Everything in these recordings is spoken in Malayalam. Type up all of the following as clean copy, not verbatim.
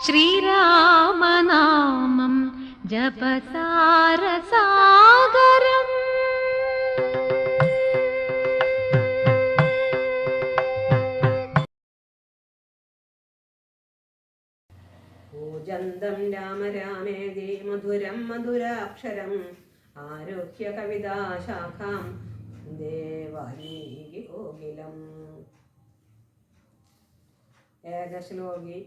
ശ്രീരാമനാമം ജപസാരസാഗരം. പൂജന്തം രാമ രാമേതി മധുരം മധുരാക്ഷരം ആരോഹ്യ കവിതാശാഖാം ദേവാൽമീകി കോകിലം. ഏകശ്ലോകി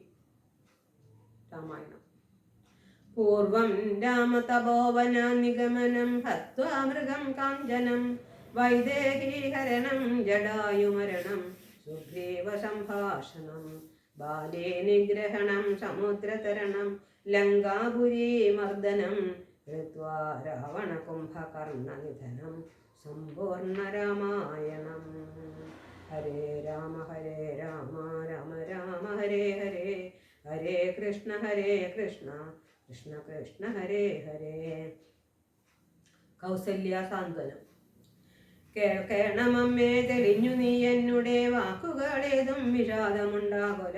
രാമായണം. പൂർവം രാമതപോവന നിഗമനം ഹത്വാ മൃഗം കാഞ്ചനം വൈദേഹീഹരണം ജടായുമരണം സുഗ്രീവ സംഭാഷണം ബാലേ നിഗ്രഹണം സമുദ്രതരണം ലങ്കാപുരീ മർദ്ദനം കൃത്വാ രാവണ കുംഭകർണനിധനം സമ്പൂർണ്ണ രാമായണം. ഹരേ രാമ രാമ രാമ ഹരേ ഹരേ ഹരേ കൃഷ്ണ കൃഷ്ണ കൃഷ്ണ ഹരേ ഹരേ. കൗസല്യ സാന്ത്വനം. കേൾക്കണമമ്മേ തെളിഞ്ഞു നീ എന്നുടെ വാക്കുകളേതും വിഷാദമുണ്ടാകുല.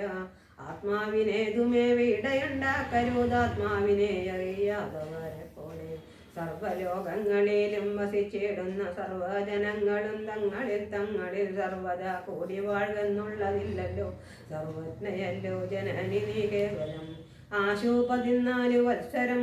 ആത്മാവിനേതുമേ വീടയുണ്ടാക്കരുതാത്മാവിനെ അറിയാതവരെ പോലെ. സർവലോകങ്ങളിലും വസിച്ചിടുന്ന സർവജനങ്ങളും തങ്ങളിൽ സർവദാ കൂടി വാഴുന്നുള്ളതില്ലല്ലോ. സർവജ്ഞയല്ലോ ജനനി നീ കേവലം. ആശു 14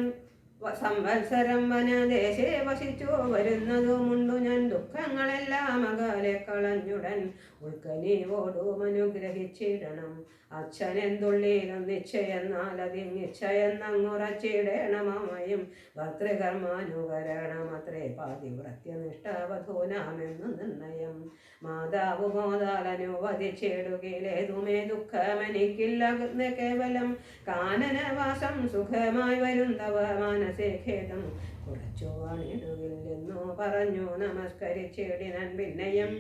സംവത്സരം വനദേശേ വസിച്ചു വരുന്നതുമുണ്ടു ഞാൻ. ദുഃഖങ്ങളെല്ലാം അകലെ കളഞ്ഞുടൻ ഉൾക്കനീവോടും അനുഗ്രഹിച്ചിടണം. അച്ഛനെന്തുള്ളിലും നിശ്ചയെന്നാൽ അതിനിശ്ചയെന്നങ്ങുറച്ചിടണമയും. ഭർതൃകർമാനുകരണമത്രേ പാതിവ്രത്യനിഷ്ഠാവധൂനാമെന്നു നിർണയം. മാതാവ് മോതാൽ അനുവദിച്ചിടുകിലേതുമേ ദുഃഖമെനിക്കില്ല കേവലം. കാനനവാസം സുഖമായി വരും തവ മാനസേ ഖേദം കുറച്ചു വാണിടുകില്ലെന്നു പറഞ്ഞു നമസ്കരിച്ചിടിനാൻ. പിന്നെയും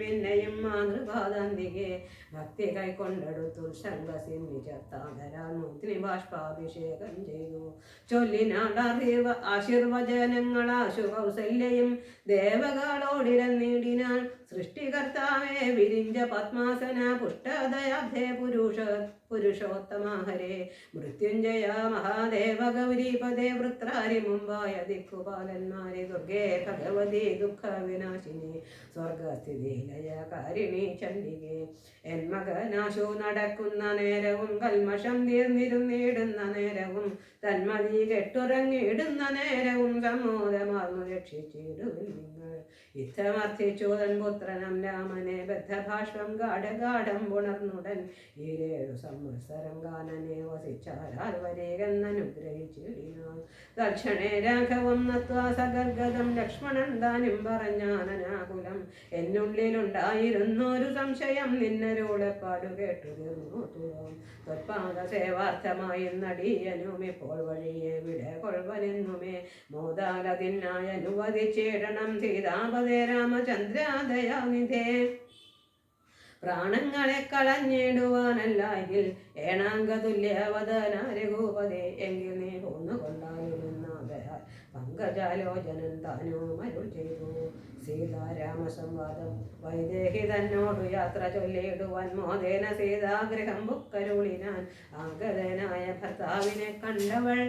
മാതൃപാദാന്തികെ ഭക്തി കൈക്കൊണ്ടെടുത്തു ശങ്കസിന്നിചത്താതരാൽ മുഗ്നി ബാഷ്പാഭിഷേകം ചെയ്തു. ചൊല്ലിനാൾ ആശീർവചനങ്ങളാശു കൗസല്യയും ദേവകളോടിരന്നിടിനാൾ. സൃഷ്ടികർത്താവേ വിരിഞ്ച പത്മാസന പുഷ്ടദയാബ്ധേ പുരുഷോത്തമാഹരേ മൃത്യുഞ്ജയ മഹാദേവ ഗൗരീപദേ വൃത്രാരി മുമ്പായ ദിക്കുപാലന്മാരെ ദുർഗേ ഭഗവതി ദുഃഖ വിനാശിനി സ്വർഗസ്ഥിതി ലയകാരിണി ചണ്ഡികേ. എൻ മകനാശു നടക്കുന്ന നേരവും കൽമഷം തീർന്നിരുന്നിടുന്ന നേരവും തന്മതി കെട്ടുറങ്ങിയിടുന്ന നേരവും സമോദമാർന്നു രക്ഷിച്ചിടുവിൽ നിങ്ങൾ. യുദ്ധമർത്ഥിച്ചു തൻ പുത്രനം രാമനെ ബദ്ധഭാഷ്പം ഗാഠഗാഠം പുണർന്നുടൻ. ഈ 7 സംവത്സരം കാനനെ വസിച്ചാരാൽ വരേകെന്നനുഗ്രഹിച്ചിടിനാൾ. ദക്ഷണേ രാഘവം നത്വാ സഗർഗതം ലക്ഷ്മണൻ താനും പറഞ്ഞാനനാകുലം. എന്നുള്ളിലുണ്ടായിരുന്നൊരു സംശയം നിന്നരോടെപ്പാടു കേട്ടു തീർന്നു തുറം. ത്വത്പാദ സേവാർത്ഥമായി നടിയനും ഇപ്പോൾ വഴിയെ വിട കൊൾവനെന്നുമേ മോദാലതിനായി അനുവദിച്ചിടണം. സീതാപതേ രാമചന്ദ്രാദയാനിധേ പ്രാണങ്ങളെ കളഞ്ഞിടുവാനല്ലെങ്കിൽ ഏണാംഗതുല്യവദനാരഘൂപതേ എങ്കിൽ നീ പോന്നുകൊണ്ടായിരുന്നാദരാൽ പങ്കജാലോചനൻ താനും അരുൾ ചെയ്തു. സീതാരാമ സംവാദം. വൈദേഹി തന്നോടു യാത്ര ചൊല്ലിടുവാൻ മോദേന സീതാഗ്രഹം ബുക്കരുളിനാൻ. ആഗതനായ ഭർത്താവിനെ കണ്ടവൾ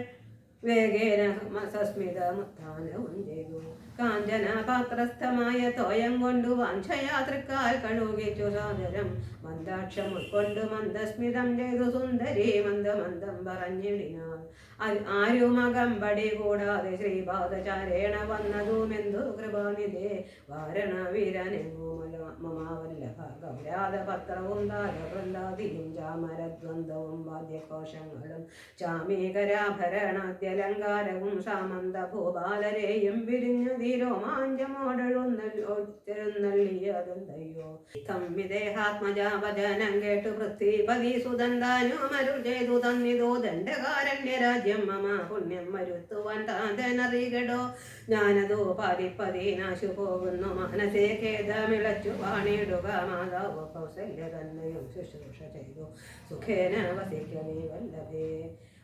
വേഗേന സസ്മിതമുത്ഥാനവും ചെയ്തു. കാഞ്ചന പാത്രസ്ഥമായ തോയം കൊണ്ടു വാഞ്ചയാത്രക്കാൽ കഴുകിച്ചു സാദരം. മന്ദാക്ഷം ഉൾക്കൊണ്ടു മന്ദസ്മിതം ചെയ്തു സുന്ദരി മന്ദമന്ദം പറഞ്ഞിടിനാൾ. ആരുമകമ്പടി കൂടാതെ ശ്രീപാദചാരേണ വന്നതുമെന്തു കൃപാനിധേ. വാരണ വീരനെങ്ങുമമാവല്ലഭ ഗൗരാതപത്രവും താരപ്രഹ്ലാദിയും ചാമരദ്വന്ദ്വവും വാദ്യഘോഷങ്ങളും ചാമീകരാഭരണാദ്യലങ്കാരവും സാമന്ത ഭൂപാലരെയും വിരിഞ്ഞു ധീരോമാഞ്ചമോടെഴുന്നള്ളിയതെന്തയ്യോ. സംവിദേഹാത്മജാവചനം കേട്ടു പൃഥ്വിപതി സുതന്താനുമരുൾ ചെയ്തു തന്നിതോ ദണ്ഡകാരണ്യ രാജ്യം മമ പുണ്യം വരുത്തുവാൻ താന്തനറികടോ. ഞാനതോ പാലിപ്പതിനാശു പോകുന്നു മനസേ ഖേദമിളച്ചു വാണിടുക. മാതാവ് കൗസല്യ തന്നെയും ശുശ്രൂഷ ചെയ്തു സുഖേന വസിക്കണേ വല്ലഭേ.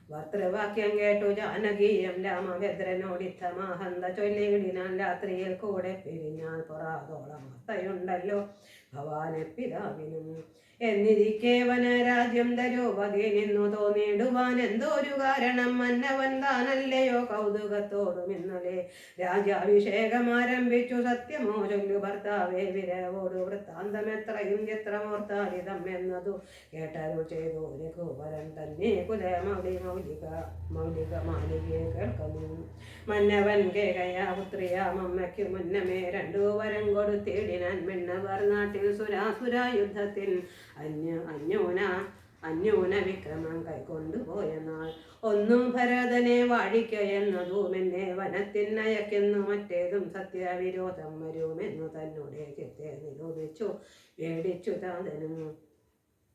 ഭർത്തൃവാക്യം കേട്ടു ജാനകീയം രാമഭദ്രനോടിത്തമാഹന്ത ചൊല്ലിയിടിനാൻ. രാത്രിയിൽ കൂടെ പിരിഞ്ഞാൽ പൊറാതോളം വാർത്തയുണ്ടല്ലോ. ഭവാനെ പിതാവിനും. എന്നിരിക്കെ വനരാജ്യം തരോപതി നിന്നു തോന്നിടുവാൻ എന്തോരു കാരണം, മന്നവൻ താനല്ലയോ കൗതുകത്തോടും ഇന്നലെ രാജാഭിഷേകം ആരംഭിച്ചു. സത്യമോ ചൊല്ലു ഭർത്താവേ വിരവോട് വൃത്താന്തമെത്രയും ചിത്രമോർത്താലിതം എന്നതു കേട്ടരുൾ ചെയ്തു രഘുവരൻ തന്നെ മാലികയെ കേൾക്കുന്നു. മന്നവൻ കേകയാ പുത്രിയാമമ്മയ്ക്കു മുന്നമേ രണ്ടു വരം കൊടുത്തിടിനാൻ. മിണ്ണവർ നാട്ടിൽ സുരാസുര യുദ്ധത്തിൽ അന്യൂന വിക്രമം കൈക്കൊണ്ടുപോയ നാൾ ഒന്നും ഭരതനെ വാഴിക്കയെന്നതുമെന്നെ വനത്തിനയക്കെന്നു മറ്റേതും സത്യവിരോധം വരുമെന്നു തന്നോടെ ചിത്തെ നിരൂപിച്ചു പേടിച്ചു താതനും.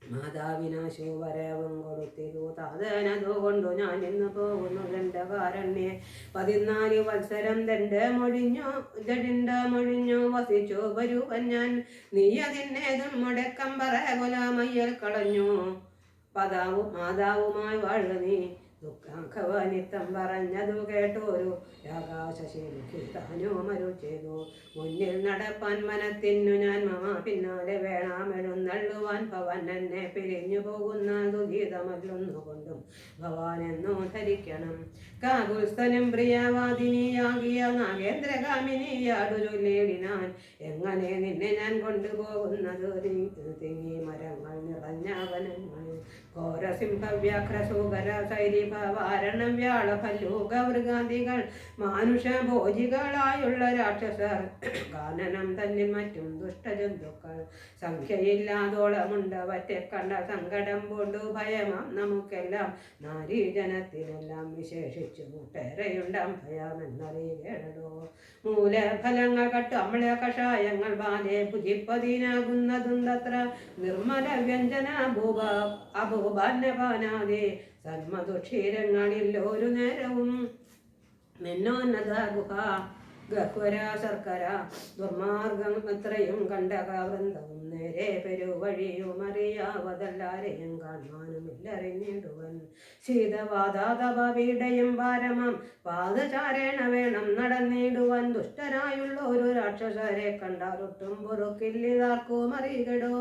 മാതാവിനാശു വരവും കൊടുത്തിരു താതനതുകൊണ്ടു ഞാൻ ഇന്ന് പോകുന്നു ദണ്ഡകാരണ്യെ. 14 വത്സരം ദണ്ഡമൊഴിഞ്ഞു വസിച്ചു വരുവൻ ഞാൻ. നീ അതിന്നേതും മുടക്കം പറകുലമയ്യൽ കളഞ്ഞു മാതാവുമായി വാഴുക നീ. ദുഃഖാഖവനിത്തം പറഞ്ഞതു കേട്ടോരു ആകാശശീലുഖി താനുമരുൾ ചെയ്തു. മുന്നിൽ നടപ്പാൻ മനത്തിനു ഞാൻ മമ പിന്നാലെ വേണമെഴുന്നള്ളുവാൻ. ഭവൻ എന്നെ പിരിഞ്ഞു പോകുന്ന ദുരിതമല്ലൊന്നുകൊണ്ടും ഭവാൻ എന്നു ധരിക്കണം. കാകുൽസ്ഥനും പ്രിയവാദിനിയാകിയ നാഗേന്ദ്രകാമിനിയാടു ചൊല്ലിടിനാൻ. എങ്ങനെ നിന്നെ ഞാൻ കൊണ്ടുപോകുന്നത് തിങ്ങി മരങ്ങൾ നിറഞ്ഞ വനങ്ങളിൽ ഘോരസിംഹവ്യാഘ്രസൂകര സൈരിഭവാരണം വ്യാളഭല്ലൂക മൃഗാദികൾ മാനുഷഭോജികളായുള്ള രാക്ഷസർ കാനനം തന്നിൽ മറ്റും ദുഷ്ടജന്തുക്കൾ സംഖ്യയില്ലാതോളമുണ്ടവറ്റെ കണ്ട സങ്കടം കൊണ്ടു ഭയമാം നമുക്കെല്ലാം. നാരീജനത്തിനെല്ലാം വിശേഷിച്ചു മുട്ടേറെയുണ്ടാം ഭയമെന്നറിയേടോ. മൂലഫലങ്ങൾ കട്ടു അമ്ല കഷായങ്ങൾ ബാലെ ഭുജിപ്പതിനാകുന്നതും തത്ര നിർമ്മല വ്യഞ്ജന അഭൂപാന്നപാനാദേ സന്മധുക്ഷീരങ്ങളിൽ ഒരു നേരവും നിന്നോന്നത ഗുഹ ഗഹ്വര ശർക്കര ദുർമാർഗം അത്രയും കണ്ടകവൃന്ദവും നേരെ പെരുവഴിയും അറിയാവതല്ലാരെയും കാണുവാനുമില്ലറിഞ്ഞിടുവൻ. ശീതവാതാതപീഡയും പാരമം പാദചാരേണ വേണം നടന്നിടുവാൻ. ദുഷ്ടരായുള്ള ഒരു രാക്ഷസരെ കണ്ടാലൊട്ടും പൊറുക്കില്ലിതാർക്കും അറിയിടോ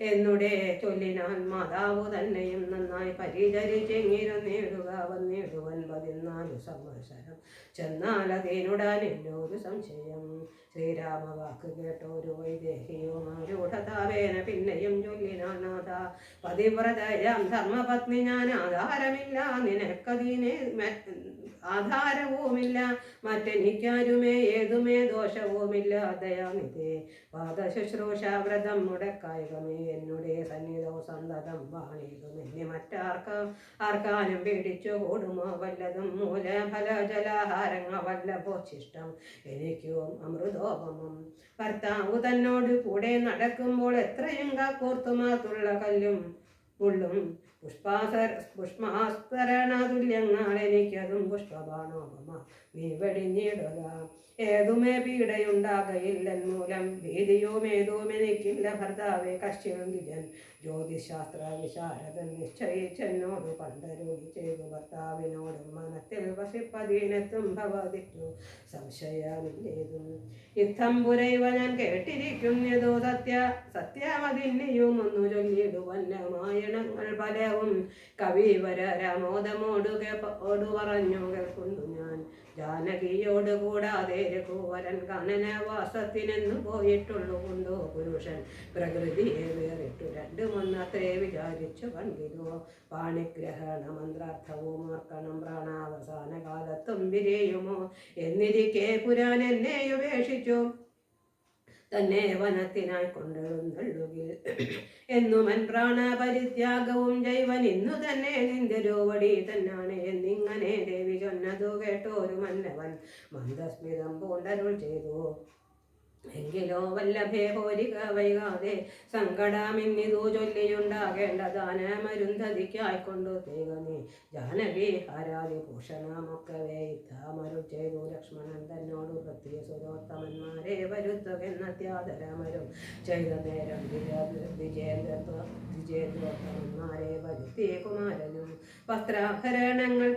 എന്നുടെ ചൊല്ലിനാൽ മാതാവ് തന്നെയും നന്നായി പരിചരിച്ചെങ്ങിരുന്നിടുക വന്നിടുവൻ. 14 സംവത്സരം ചെന്നാലതീനുടാനെന്നൊരു സംശയം. ശ്രീരാമ വാക്ക് കേട്ടൊരു വൈദേഹിയുമാരൂഢതാവേന പിന്നെയും ചൊല്ലിനാൻ. നാഥ പതിവ്രതയാം ധർമ്മപത്നി ഞാൻ, ആധാരമില്ല നിനക്കതിനെ ആധാരവുമില്ല മറ്റെനിക്കാരുമേ ഏതുമേ ദോഷവുമില്ല. ദയാനിധേ പാദശുശ്രൂഷ വ്രതം മുടക്കായികമേ എന്നുടെ സന്നിധോ സന്തതം വാണിതുമെന്നെ ആർക്കാനും പേടിച്ചു കൂടുമോ വല്ലതും. മൂലഫല ജലാഹാരങ്ങൾ വല്ല പോച്ചിഷ്ടം എനിക്കും അമൃതോപമം. ഭർത്താവ് തന്നോട് കൂടെ നടക്കുമ്പോൾ എത്രയും കാക്കോർത്തുമാത്തുള്ള കല്ലും മുള്ളും പുഷ്പാസ്തരണതുല്യങ്ങൾ എനിക്കതും പുഷ്പബാണോപമ നീ വെടിഞ്ഞിടുക. ഏതുമേ പീഡയുണ്ടാകയില്ലൻ മൂലം ഭീതിയുമേതും എനിക്കില്ല. ഭർത്താവെ കശ്യങ്കിജൻ ജ്യോതിശാസ്ത്ര വിശാരദൻ നിശ്ചയിച്ചെന്നോട് പണ്ടരുളി ചെയ്തു. ഭർത്താവിനോടും മനത്തിൽ വസിപ്പതീനെത്തും ഭവതിറ്റു സംശയമില്ലേതും. യുദ്ധം പുരൈവ ഞാൻ കേട്ടിരിക്കുന്നതോ സത്യമതിന്നെയും ഒന്നു ചൊല്ലിടുവൻ. രാമായണങ്ങൾ പലവും കവിവര രാമോദമോടു പറഞ്ഞു കേൾക്കുന്നു ഞാൻ. ജാനകിയോട് കൂടാതെ രഘുവരൻ കാനനവാസത്തിനെന്നു പോയിട്ടുള്ളു കൊണ്ടോ പുരുഷൻ പ്രകൃതിയെ വേറിട്ടു രണ്ടുമൊന്നത്രേ വിചാരിച്ചു കണ്ടിരുവോ. പാണിഗ്രഹണ മന്ത്രാർത്ഥവും ഓർക്കണം പ്രാണാവസാന കാലത്തും വിരിയുമോ എന്നിരിക്കെ പുരാൻ എന്നെ ഉപേക്ഷിച്ചു തന്നെ വനത്തിനായി കൊണ്ടെഴുന്നള്ളുകിൽ എന്നുമൻ പ്രാണപരിത്യാഗവും ജൈവൻ ഇന്നു തന്നെ നിന്ദരോവടി തന്നാണ് എന്നിങ്ങനെ ദേവി ചൊന്നതു കേട്ടോരു മന്നവൻ മന്ദസ്മിതം പൂണ്ടരുൾ ചെയ്തു. എങ്കിലോ വല്ലഭേ ഹോരിക വൈകാതെ സങ്കടമിന്നിതു ചൊല്ലിയുണ്ടാകേണ്ട ദാനമരുന്ധതിക്കായിക്കൊണ്ടു തേകനീ ജാനകി ആരാധി ഭൂഷണമൊക്കവേ യുദ്ധമരുൾ ചെയ്തു. ലക്ഷ്മണൻ തന്നോട് പ്രത്യ സുരോത്തമന്മാരെ വരുത്തുകെന്നത്യാദരമരും ചെയ്ത നേരം വിജേന്ദ്രോത്തമന്മാരെ വരുത്തി കുമാരനും വസ്ത്രാഭരണങ്ങൾ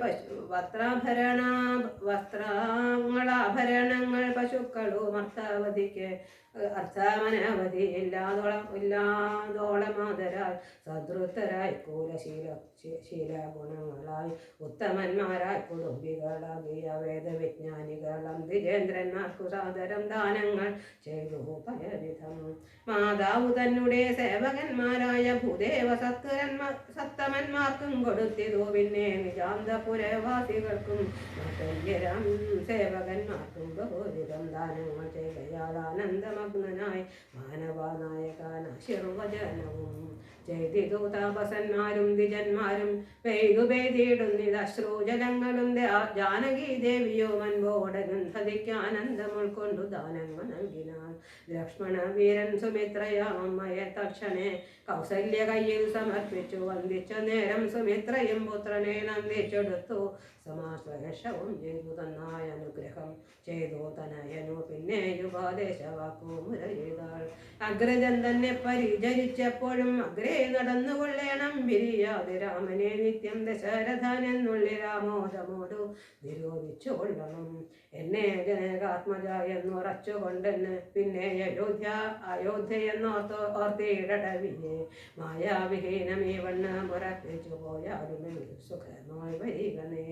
പശുക്കളും അർത്ഥാവധിക്ക് അർത്ഥമനവധി ഇല്ലാതോളമാതരാൽ സദൃത്തരായി ശീലഗുണങ്ങളായി ഉത്തമന്മാരായി കുടുംബികളാകിയ വേദവിജ്ഞാനികളും ദ്വിജേന്ദ്രന്മാർക്കു സാദരം ദാനങ്ങൾ ചെയ്തു പലവിധം. മാതാവ് തന്നെ സേവകന്മാരായ ഭൂദേവ സത്തമന്മാർക്കും കൊടുത്തിതു. പിന്നെ നിജാന്തപുരവാസികൾക്കും മറ്റല്യരം സേവകന്മാർക്കും ബഹുവിധം ദാനങ്ങൾ ചെയ്തയാൽ ആനന്ദമഗ്നനായി മാനവനായകനാശിർവചനവും ചെയ്തിതു. താപസന്മാരും ദ്വിജന്മാരും പെയ്തുപെയ്തിടുന്നിതശ്രൂജലങ്ങളും ജാനകി ദേവിയോ മൻപോടനും ധതിക്കാനന്ദം ഉൾക്കൊണ്ടു ദാനങ്ങൾ നൽകിനാൾ. ലക്ഷ്മണ വീരൻ സുമിത്രയാമമ്മയെ തക്ഷണേ കൗസല്യ കയ്യിൽ സമർപ്പിച്ചു. വന്ദിച്ച നേരം സുമിത്രയും പുത്രനെ നന്ദിച്ചെടുത്തു. സമാശ്ലേഷവും ചെയ്തു. തന്നായ അനുഗ്രഹം ചെയ്തു തനയനു. പിന്നെ ഉപദേശവാക്കു മുരളിതാൾ. അഗ്രജൻ തന്നെ പരിചരിച്ചപ്പോഴും അഗ്രേ നടന്നുകൊള്ളേണം പിരിയാതെ രാമനെ നിത്യം ദശരഥൻ എന്നുള്ളിൽ രാമോദമോടു നിരോധിച്ചു കൊള്ളണം. എന്നെ ജനകാത്മജ എന്നുറച്ചുകൊണ്ടെന്ന് പിന്നെ അയോധ്യ എന്നോർത്തിടവിയെ മായാവിഹീനമീ വണ്ണ് മുറപ്പിച്ചു പോയാലുമേ സുഖമായി വരികണേ.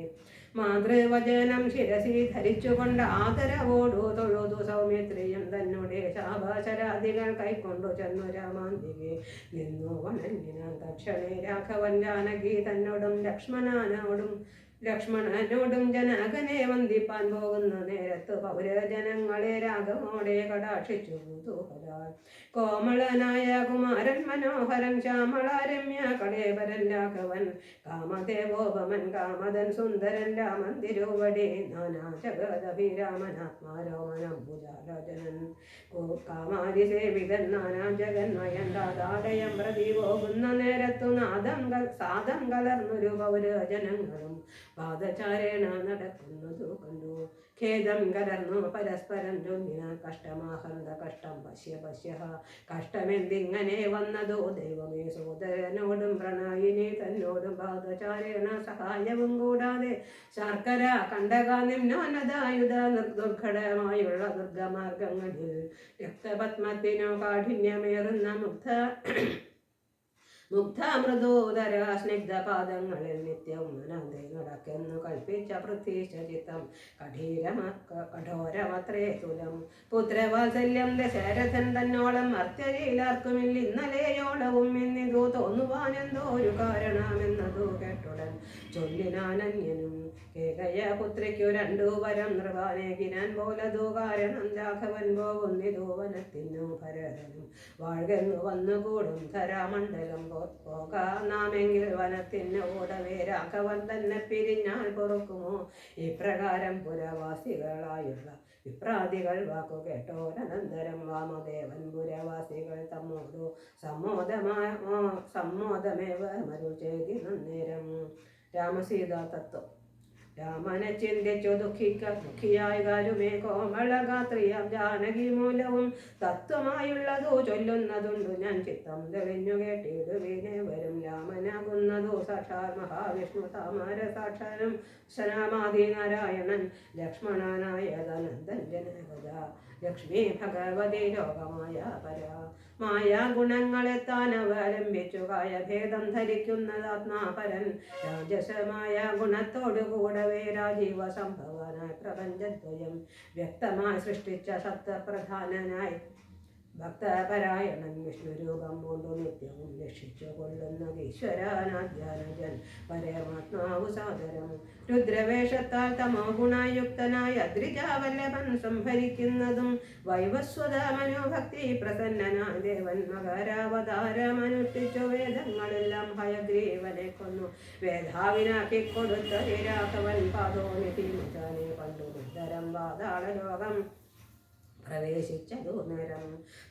മാതൃവചനം ശിരസി ധരിച്ചുകൊണ്ട് ആദരവോടു തൊഴുതു സൗമിത്രിയും തന്നെ ശാപശരാദികൾ കൈക്കൊണ്ടു ചെന്നു രാമാന്തികെ നിന്നു വണങ്ങിനാൻ. തക്ഷണേ രാഘവൻ ജാനകി തന്നോടും ലക്ഷ്മണനോടും ജനകനെ വന്ദിപ്പാൻ പോകുന്ന നേരത്ത് പൗരജനങ്ങളെ രാഘവോടെ കടാക്ഷിച്ചു കുതൂഹലാൽ. കോമളനായ കുമാരൻ മനോഹരൻ ശ്യാമളാരമ്യ കടേവരൻ രാഘവൻ കാമദേവോപമൻ കാമദൻ സുന്ദരൻ രാമൻ തിരുവടി നാനാ ജഗദഭിരാമനാത്മാരോമനം ഭുജാലോചനൻ കാമാരി സേവികൻ നാനാ ജഗന്മയൻ ദാതാടയം പ്രതി പോകുന്ന നേരത്തു സാദം കലർന്നൊരു പൗരജനങ്ങളും പാദചാരേണ നടക്കുന്നതു കണ്ടു. ഖേദം കലർന്നു പരസ്പരം ചൊല്ലിന കഷ്ടമാഹന്ത കഷ്ടം പശ്യ കഷ്ടമെന്തിങ്ങനെ വന്നതോ ദൈവമേ. സോദരനോടും പ്രണയിനി തന്നോടും പാദചാരേണ സഹായവും കൂടാതെ ശർക്കര കണ്ടക നിമ്നോന്നതായുധ ദുർഘടമായുള്ള ദുർഗമാർഗങ്ങളിൽ രക്തപത്മത്തിനോ കാഠിന്യമേറുന്ന മുഗ്ധമൃദോദര സ്നിഗ്ധപാദങ്ങളിൽ നിത്യവും അനന്തി നടക്കെന്നു കൽപ്പിച്ച പൃഥ്വീശചിത്തം കഠോരമത്രേ തുലം. പുത്രവാത്സല്യം ദശരഥൻ തന്നോളം അർച്ചയിലാർക്കുമില്ല ഇന്നലെയോളവും എന്നിതു തോന്നുവാനെന്തോ ഒരു കാരണമെന്നതു കേട്ടുടൻ ചൊല്ലിനാനന്യനും. കേകയ പുത്രിക്കു രണ്ടു വരം നൃപാനേകിനാൻ പോലതു കാരണം രാഘവൻ പോകുന്നിതു വനത്തിനു ഭരതനും വാഴ്കെന്നു വന്നുകൂടും ധരാമണ്ഡലം പോകാമെങ്കിൽ വനത്തിന് ഓടവേ രാഘവൻ തന്നെ പിരിഞ്ഞാൽ പൊറുക്കുമോ. ഇപ്രകാരം പുരവാസികളായുള്ള വിപ്രാദികൾ വാക്കു കേട്ടോരനന്തരം വാമദേവൻ പുരവാസികൾ തമ്മോടു സമ്മോദമേവ മരുൾ ചെയ്തിനേരം. രാമസീതാ തത്വം. രാമനെ ചിന്തിച്ചു ദുഃഖിയായി കാരുമേ കോമളഗാത്രിയാം ജാനകി മൂലവും തത്വമായുള്ളതു ചൊല്ലുന്നതുണ്ടു ഞാൻ ചിത്തം തെളിഞ്ഞു കേട്ടിടുവിനെ വരും. രാമനാകുന്നതു സാക്ഷാൽ മഹാവിഷ്ണു താമര സാക്ഷാലും ശനാമാതി നാരായണൻ ലക്ഷ്മണനായ ധനന്ദൻ ജനകജ ലക്ഷ്മി ഭഗവതി ലോകമായ പരാ. മായാ ഗുണങ്ങളെ താൻ അവലംബിച്ചു കായഭേദം ധരിക്കുന്നതാത്മാപരൻ രാജസമായ ഗുണത്തോടുകൂടവേ രാജീവ സംഭവനായി പ്രപഞ്ചദ്വയം വ്യക്തമായി സൃഷ്ടിച്ച സത്വപ്രധാനനായി ഭക്തപരായണൻ വിഷ്ണുരൂപം കൊണ്ടു നിത്യവും രക്ഷിച്ചു കൊള്ളുന്ന ഈശ്വരനാധ്യാനജൻ പരമാത്മാവു സാദരം. രുദ്രവേഷത്താൽ തമോ ഗുണയുക്തനായ അദ്രിജാവല്ലഭൻ സംഭരിക്കുന്നതും വൈവസ്വത മനോഭക്തി പ്രസന്നനായ ദേവൻ മകരാവതാരമനുഷ്ഠിച്ചു വേദങ്ങളെല്ലാം ഹയഗ്രീവനെ കൊന്നു വേദാവിനാക്കി കൊടുത്ത രാഘവൻ പാദോനിധി മുജാനെ പണ്ടു ഉത്തരം പാതാളലോകം പ്രവേശിച്ചതു നേരം.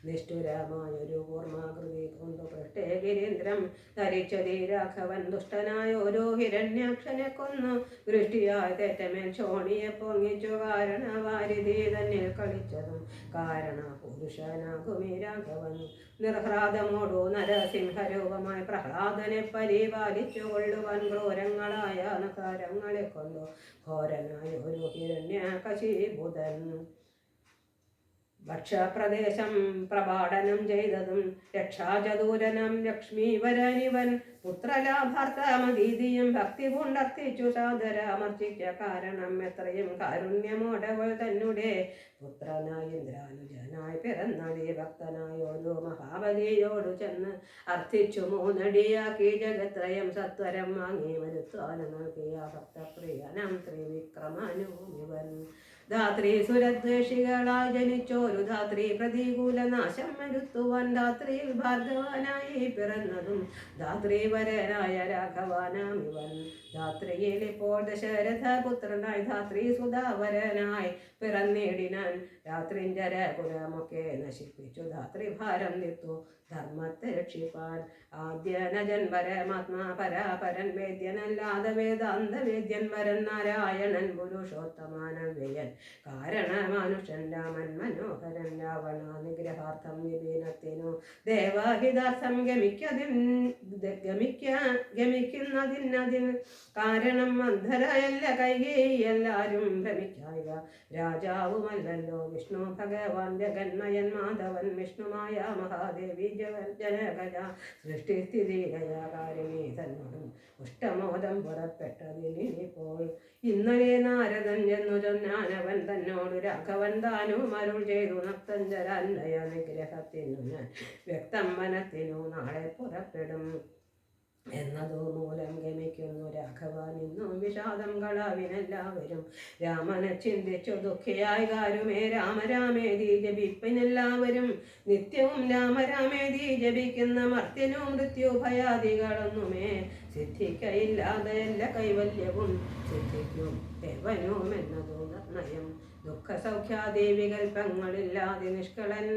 നിഷ്ഠുരമായൊരു കൂർമാകൃതി കൊണ്ടു പൃഷ്ടേഗിരീന്ദ്രം ധരിച്ചതി രാഘവൻ ദുഷ്ടനായ ഒരു ഹിരണ്യാക്ഷനെ കൊന്നു ദൃഷ്ടിയായി തെറ്റമേൽ ശോണിയെ പൊങ്ങിച്ചു കാരണവാരിധി തന്നിൽ കളിച്ചതും കാരണ പുരുഷനാകുമി രാഘവൻ. നിർഹ്ലാദമോടു നരസിംഹരൂപമായി പ്രഹ്ലാദനെ പരിപാലിച്ചു കൊള്ളുവാൻ ക്രൂരങ്ങളായ നകാരങ്ങളെ കൊണ്ടു ഘോരനായ ഒരു ഹിരണ്യകശീബുധൻ ഭക്ഷപ്രദേശം പ്രപാടനം ചെയ്തതും രക്ഷാചതൂരനം ലക്ഷ്മീവരനിവൻ പുത്രലാഭാർത്ഥമതീതിയും ഭക്തി കൊണ്ടർത്ഥിച്ചു സാദരാമർച്ചിക്ക കാരണം എത്രയും കാരുണ്യമോടവൾ തന്നെ പുത്രനായി ഇന്ദ്രാനുജനായി പിറന്നതേ ഭക്തനായോരു മഹാബലിയോടു ചെന്ന് അർത്ഥിച്ചു മൂന്നടിയാക്കി ജഗത്രയം സത്വരം വാങ്ങി വരുത്താനും നൽകിയ ഭക്തപ്രിയനം ത്രിവിക്രമനുമിവൻ ധാത്രി സുരദ്വേഷികളായി ജനിച്ചോരു ധാത്രി പ്രതികൂല നാശം വരുത്തുവാൻ ധാത്രിയിൽ ഭാർഗവാനായി പിറന്നതും ധാത്രിവരനായ രാഘവാനാമിവൻ ധാത്രിയിൽ ഇപ്പോൾ ദശരഥ പുത്രനായി ധാത്രി സുധാവരനായി പിറന്നിടിനാൻ രാത്രിഞ്ചര കുലമൊക്കെ നശിപ്പിച്ചു ധാത്രി ഭാരം നിർത്തു ധർമ്മത്തെ രക്ഷിപ്പാൻ ആദ്യനജൻ പരമാത്മാ പരാപരൻ വേദ്യനല്ലാതെ വേദാന്ത വേദ്യൻ വരൻ നാരായണൻ പുരുഷോത്തമാനവ്യയൻ കാരണമാനുഷൻ രാമൻ മനോഹരൻ രാവണ നിഗ്രഹാർത്ഥം വിപീനത്തിനു ദേവഹിതാർത്ഥം ഗമിക്കുന്നതിനതിന് കാരണം അന്ധരയല്ല കൈകേയി എല്ലാരും ഭ്രമിക്കായിക രാജാവുമല്ലല്ലോ വിഷ്ണു ഭഗവാൻ ജഗന്മയൻ മാധവൻ വിഷ്ണുമായ മഹാദേവി ജനകജ സൃഷ്ടിസ്ഥിതി ഗജാകാരിണി തന്നോടും ഉഷ്ടമോദം പുറപ്പെട്ടതിനിപ്പോൾ ഇന്നലെ നാരദൻ ചെന്നു ചൊന്നാനവൻ തന്നോട് രാഘവൻ താനും അരുൾ ചെയ്തു നക്തഞ്ചരാന്വയ നിഗ്രഹത്തിനു ഞാൻ വ്യക്തം വനത്തിനു നാളെ പുറപ്പെടും എന്നതു മൂലം ഗമിക്കുന്നു രാഘവൻ ഇന്നും വിഷാദം കളവിനെല്ലാവരും രാമനെ ചിന്തിച്ചു ദുഃഖിയായി കാരുമേ രാമരാമേതി ജപിപ്പിനെല്ലാവരും നിത്യവും രാമരാമേതി ജപിക്കുന്ന മർത്യനു മൃത്യു ഭയാദികളൊന്നുമേ സിദ്ധിക്കയില്ലാതെ എല്ലാ കൈവല്യവും സിദ്ധിക്കും ദേവനും എന്നതു നിർണയം ദുഃഖസൗഖ്യാദി വികൽപ്പങ്ങളില്ലാതെ നിഷ്കളൻ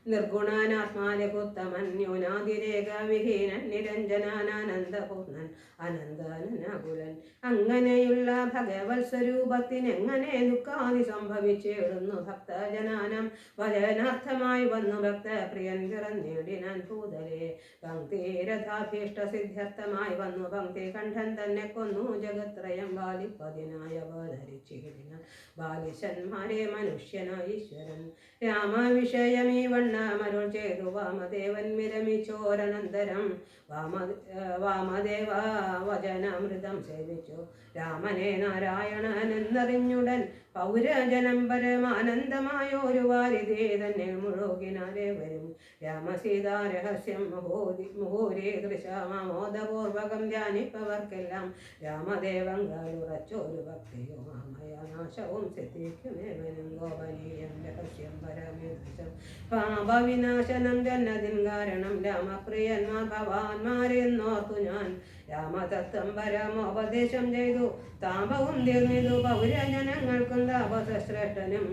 നിർഗുണാനാത്മാലകുത്തമൻ ന്യൂനാതിരേക വിഹീനൻ നിരഞ്ജനാനന്ദപൂർണൻ അനന്തനാകുലൻ അങ്ങനെയുള്ള ഭഗവത് സ്വരൂപത്തിന് എങ്ങനെ ദുഃഖാദി സംഭവിച്ചിടുന്നു ഭക്തജനാനം വചനാർത്ഥമായി വന്നു ഭക്തപ്രിയൻ പിറന്നിടിനാൻ ഭൂതലെ പങ്ക്തിരഥാഭീഷ്ട സിദ്ധ്യർത്ഥമായി വന്നു പങ്ക്തി കണ്ഠൻ തന്നെ കൊന്നു ജഗത്രയം ബാലിപ്പതിനായി അവതരിച്ചിടിനാൻ ബാലിശന്മാരെ മനുഷ്യനായി ഈശ്വരൻ രാമവിഷയമീ വണ്ണമരുൾ ചെയ്തു വാമദേവൻ വിരമിച്ചോരനന്തരം വാമദേവ വചനാമൃതം സേവിച്ചു രാമനെ നാരായണൻ എന്നറിഞ്ഞുടൻ പൗരജനം പരമാനന്ദമായൊരു വാരിതേ തന്നെ മുഴുകിനാലേ വരും രാമസീതാ രഹസ്യം മുഹൂരേ ദൃശാമോദപൂർവകം ധ്യാനിപ്പവർക്കെല്ലാം രാമദേവങ്ങളുറച്ചൊരു ഭക്തിയോ മാമയനാശവും സിദ്ധിക്കുമേവനും ഗോപനീയം രഹസ്യം പരമേദൃശം പാപവിനാശനം ജന്നതിൻ കാരണം രാമപ്രിയന്മാ ഭവാന്മാരെന്നോർത്തു ഞാൻ രാമതത്വം പരമോപദേശം ചെയ്തു താപവും തീർന്നിതു പൗരജനങ്ങൾക്കും താപസശ്രേഷ്ഠനും